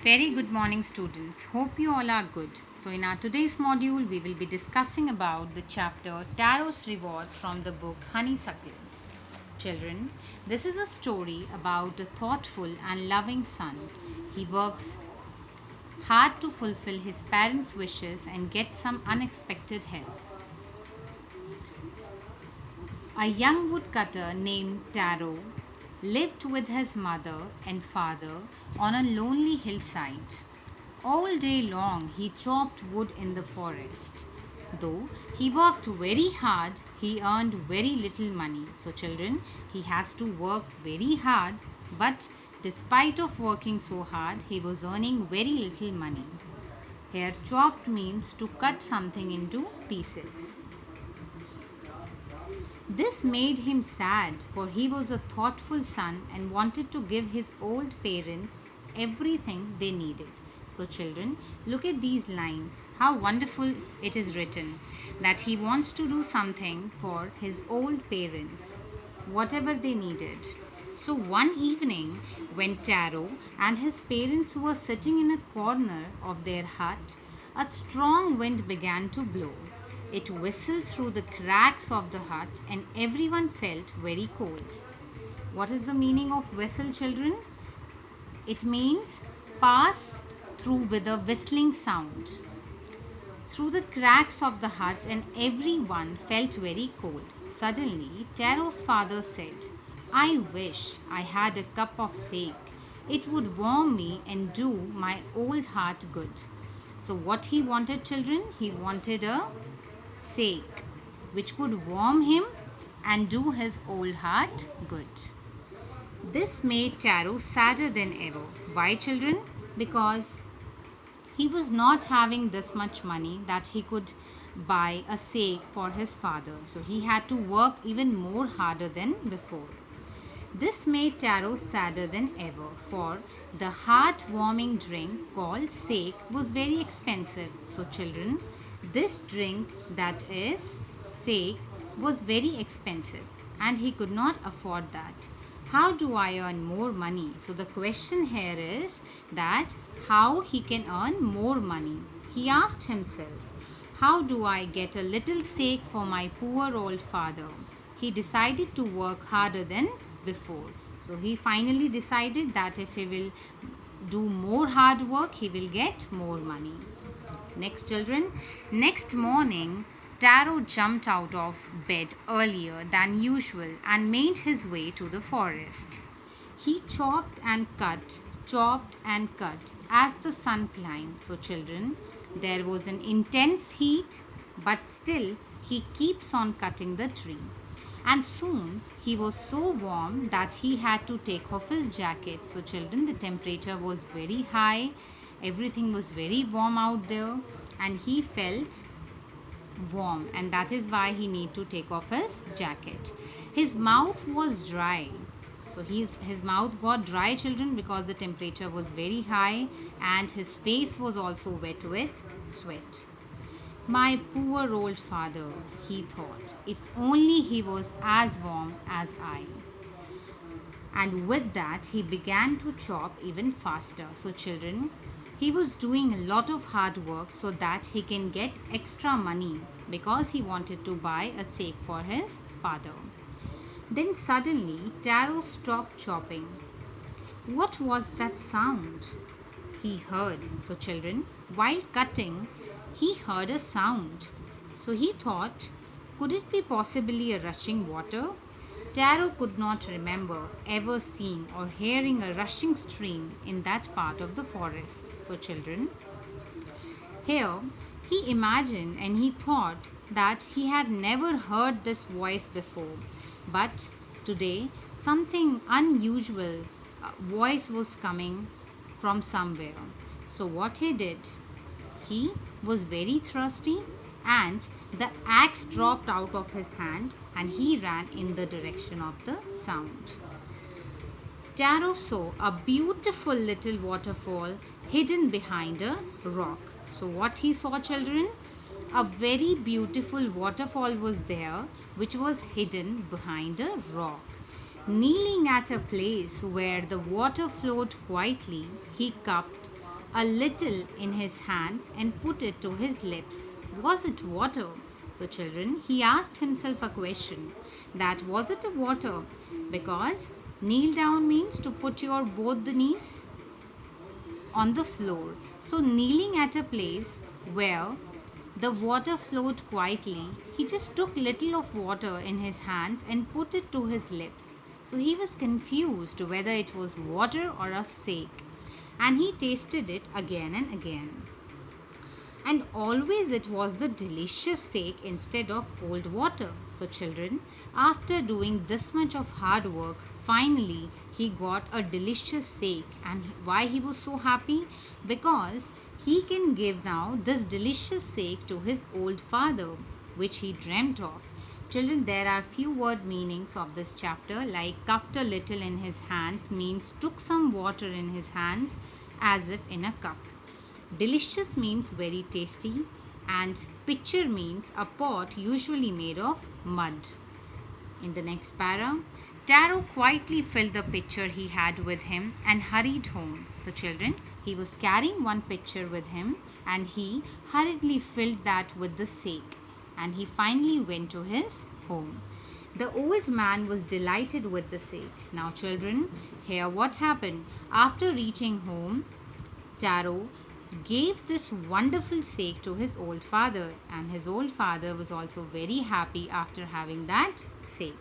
Very good morning, students. Hope you all are good. So in our today's module, we will be discussing about the chapter Taro's Reward from the book Honeysuckle. Children, this is a story about a thoughtful and loving son. He works hard to fulfill his parents' wishes and gets some unexpected help. A young woodcutter named Taro lived with his mother and father on a lonely hillside. All day long he chopped wood in the forest. Though he worked very hard, he earned very little money. So children, he has to work very hard, but despite of working so hard, he was earning very little money. Here chopped means to cut something into pieces. This made him sad, for he was a thoughtful son and wanted to give his old parents everything they needed. So, children, look at these lines. How wonderful it is written that he wants to do something for his old parents, whatever they needed. So, one evening, when Taro and his parents were sitting in a corner of their hut, a strong wind began to blow. It whistled through the cracks of the hut, and everyone felt very cold. What is the meaning of whistle, children? It means pass through with a whistling sound. Through the cracks of the hut, and everyone felt very cold. Suddenly, Taro's father said, I wish I had a cup of sake. It would warm me and do my old heart good. So, what he wanted, children? He wanted a sake, which could warm him and do his old heart good. This made Taro sadder than ever. Why, children? Because he was not having this much money that he could buy a sake for his father. So he had to work even more harder than before. This made Taro sadder than ever, for the heart-warming drink called sake was very expensive. So children, this drink, that is sake, was very expensive and he could not afford that. How do I earn more money? So the question here is that how he can earn more money. He asked himself, how do I get a little sake for my poor old father? He decided to work harder than before. So he finally decided that if he will do more hard work, he will get more money. Next, children, next morning, Taro jumped out of bed earlier than usual and made his way to the forest. He chopped and cut as the sun climbed. So, children, there was an intense heat, but still he keeps on cutting the tree. And soon he was so warm that he had to take off his jacket. So, children, the temperature was very high. Everything was very warm out there, and he felt warm, and that is why he need to take off his jacket. His mouth was dry. So his mouth got dry, children, because the temperature was very high, and his face was also wet with sweat. My poor old father, he thought, if only he was as warm as I. And with that, he began to chop even faster. So, children, he was doing a lot of hard work so that he can get extra money because he wanted to buy a sake for his father. Then suddenly, Taro stopped chopping. What was that sound? He heard. So, children, while cutting, he heard a sound. So, he thought, could it be possibly a rushing water? Taro could not remember ever seeing or hearing a rushing stream in that part of the forest. So, children, here he imagined and he thought that he had never heard this voice before. But today, something unusual voice was coming from somewhere. So, what he did? He was very thirsty, and the axe dropped out of his hand and he ran in the direction of the sound. Taro saw a beautiful little waterfall hidden behind a rock. So, what he saw, children? A very beautiful waterfall was there, which was hidden behind a rock. Kneeling at a place where the water flowed quietly, he cupped a little in his hands and put it to his lips. Was it water? So, children, he asked himself a question, that was it a water? Because kneel down means to put your both the knees on the floor. So, kneeling at a place where the water flowed quietly, he just took little of water in his hands and put it to his lips. So he was confused whether it was water or a sake, and he tasted it again and again. And always it was the delicious sake instead of cold water. So, children, after doing this much of hard work, finally he got a delicious sake. And why he was so happy? Because he can give now this delicious sake to his old father, which he dreamt of. Children, there are few word meanings of this chapter, like cupped a little in his hands means took some water in his hands as if in a cup. Delicious means very tasty, and pitcher means a pot usually made of mud. In the next para, Taro quietly filled the pitcher he had with him and hurried home. So, children, he was carrying one pitcher with him and he hurriedly filled that with the sake, and he finally went to his home. The old man was delighted with the sake. Now, children, hear what happened. After reaching home, Taro gave this wonderful sake to his old father, and his old father was also very happy after having that sake.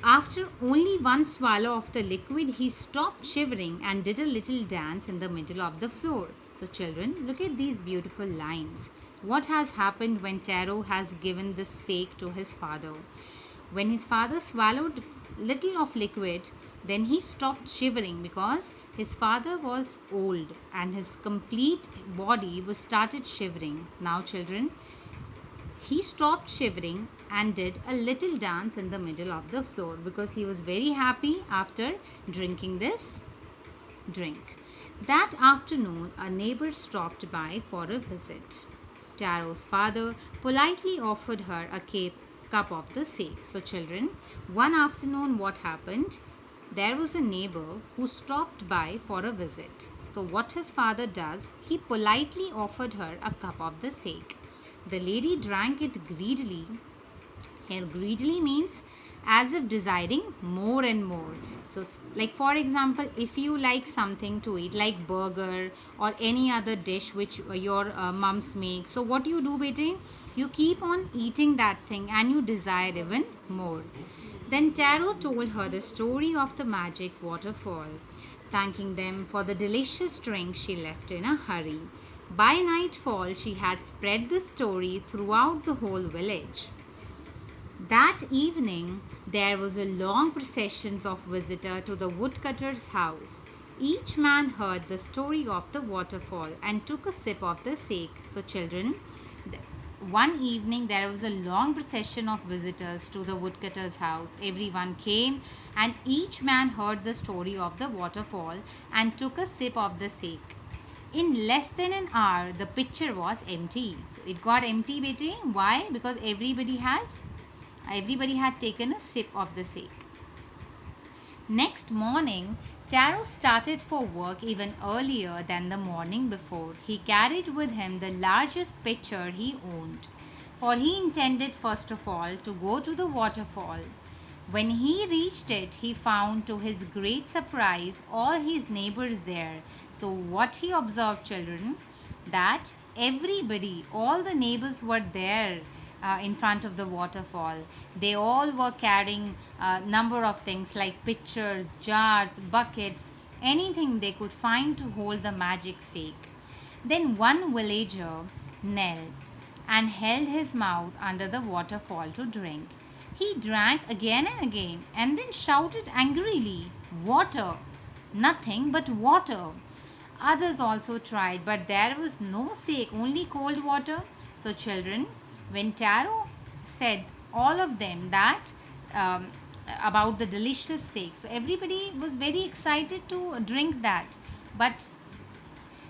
After only one swallow of the liquid, he stopped shivering and did a little dance in the middle of the floor. So, children, look at these beautiful lines. What has happened when Taro has given this sake to his father? When his father swallowed little of liquid, then he stopped shivering because his father was old and his complete body was started shivering. Now, children, he stopped shivering and did a little dance in the middle of the floor because he was very happy after drinking this drink. That afternoon, a neighbor stopped by for a visit. Taro's father politely offered her a cup of the sake. So, children, one afternoon, what happened? There was a neighbor who stopped by for a visit. So, what his father does, he politely offered her a cup of the sake. The lady drank it greedily. Here, greedily means as if desiring more and more. So, like for example, if you like something to eat, like burger or any other dish which your mums make, so what you do, bete? You keep on eating that thing and you desire even more. Then Taro told her the story of the magic waterfall. Thanking them for the delicious drink, she left in a hurry. By nightfall, she had spread the story throughout the whole village. That evening, there was a long procession of visitors to the woodcutter's house. Each man heard the story of the waterfall and took a sip of the sake. So, children, one evening there was a long procession of visitors to the woodcutter's house. Everyone came and each man heard the story of the waterfall and took a sip of the sake. In less than an hour, the pitcher was empty. So it got empty, bete. Why? Because everybody had taken a sip of the sake. Next morning, Taro started for work even earlier than the morning before. He carried with him the largest pitcher he owned, for he intended first of all to go to the waterfall. When he reached it, he found to his great surprise all his neighbors there. So what he observed, children, that everybody, all the neighbors were there in front of the waterfall. They all were carrying a number of things like pitchers, jars, buckets, anything they could find to hold the magic sake. Then one villager knelt and held his mouth under the waterfall to drink. He drank again and again and then shouted angrily, "Water! Nothing but water!" Others also tried, but there was no sake, only cold water. So, children, when Taro said all of them that about the delicious sake, so everybody was very excited to drink that, but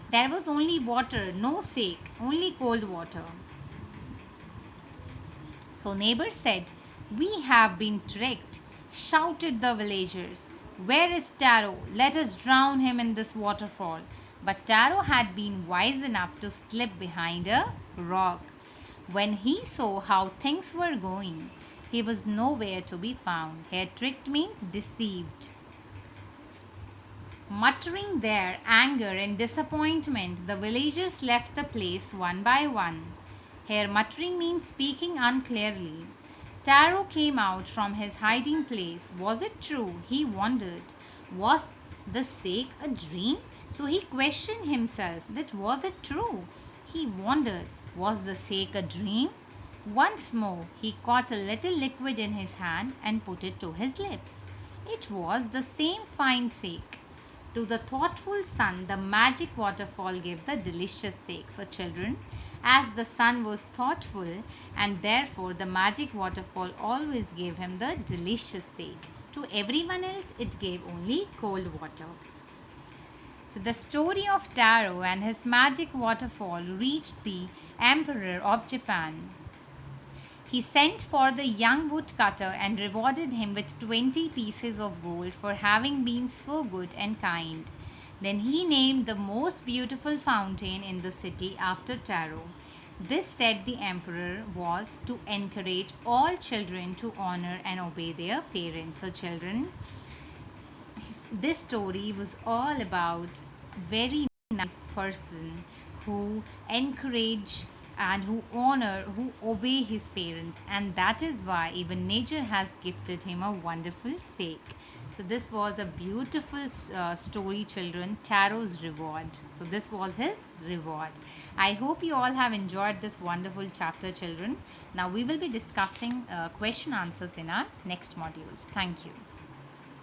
there was only water, no sake, only cold water. So neighbor said, "We have been tricked," shouted the villagers. "Where is Taro? Let us drown him in this waterfall." But Taro had been wise enough to slip behind a rock. When he saw how things were going, he was nowhere to be found. Here, tricked means deceived. Muttering their anger and disappointment, the villagers left the place one by one. Here, muttering means speaking unclearly. Taro came out from his hiding place. Was it true? He wondered. Was the sake a dream? So he questioned himself that was it true? He wondered, was the sake a dream? Once more, he caught a little liquid in his hand and put it to his lips. It was the same fine sake. To the thoughtful son, the magic waterfall gave the delicious sake. So, children, as the son was thoughtful, and therefore the magic waterfall always gave him the delicious sake. To everyone else, it gave only cold water. So, the story of Taro and his magic waterfall reached the Emperor of Japan. He sent for the young woodcutter and rewarded him with 20 pieces of gold for having been so good and kind. Then he named the most beautiful fountain in the city after Taro. This, said the emperor, was to encourage all children to honor and obey their parents. So, children, this story was all about very nice person who encourage and who honor, who obey his parents, and that is why even nature has gifted him a wonderful sake. So this was a beautiful story, children, Taro's reward. So this was his reward. I hope you all have enjoyed this wonderful chapter, children. Now we will be discussing question answers in our next module. Thank you.